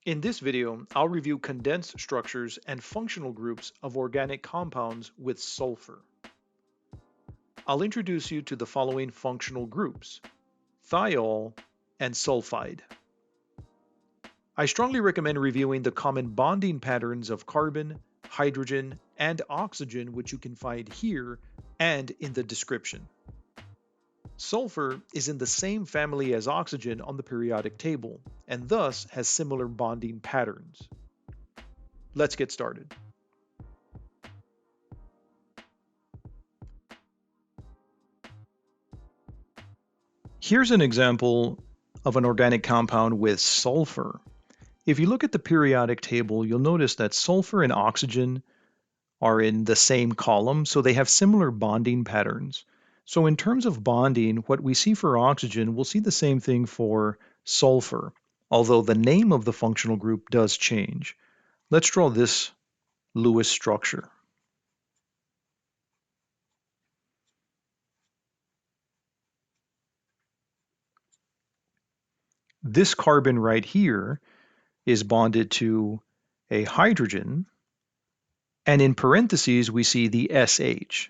In this video, I'll review condensed structures and functional groups of organic compounds with sulfur. I'll introduce you to the following functional groups: thiol and sulfide. I strongly recommend reviewing the common bonding patterns of carbon, hydrogen, and oxygen, which you can find here and in the description. Sulfur is in the same family as oxygen on the periodic table, and thus has similar bonding patterns. Let's get started. Here's an example of an organic compound with sulfur. If you look at the periodic table, you'll notice that sulfur and oxygen are in the same column, so they have similar bonding patterns. So in terms of bonding, what we see for oxygen, we'll see the same thing for sulfur, although the name of the functional group does change. Let's draw this Lewis structure. This carbon right here is bonded to a hydrogen, and in parentheses we see the SH.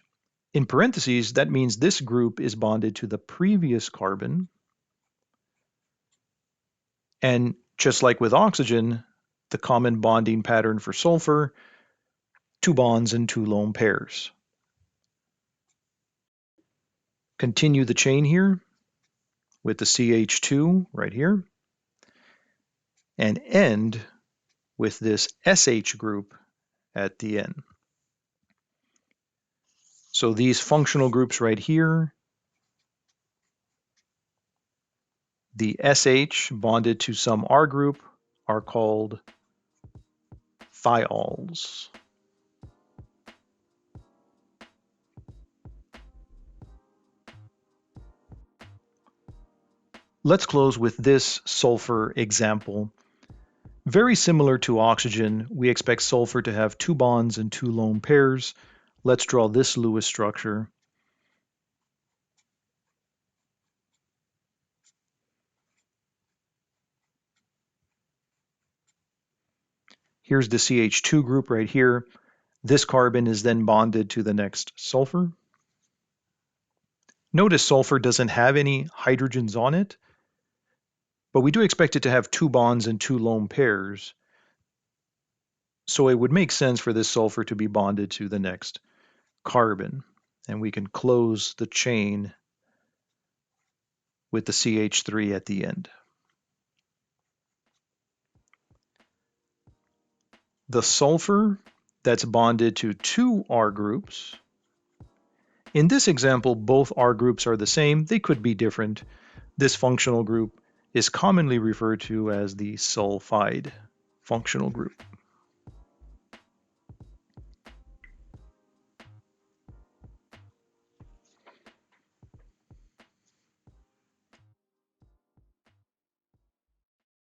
In parentheses, that means this group is bonded to the previous carbon, and just like with oxygen, the common bonding pattern for sulfur, 2 bonds and 2 lone pairs. Continue the chain here with the CH2 right here, and end with this SH group at the end. So these functional groups right here, the SH bonded to some R group, are called thiols. Let's close with this sulfur example. Very similar to oxygen, we expect sulfur to have 2 bonds and 2 lone pairs. Let's draw this Lewis structure. Here's the CH2 group right here. This carbon is then bonded to the next sulfur. Notice sulfur doesn't have any hydrogens on it, but we do expect it to have 2 bonds and 2 lone pairs. So it would make sense for this sulfur to be bonded to the next carbon. And we can close the chain with the CH3 at the end. The sulfur that's bonded to 2 R groups. In this example, both R groups are the same. They could be different. This functional group is commonly referred to as the sulfide functional group.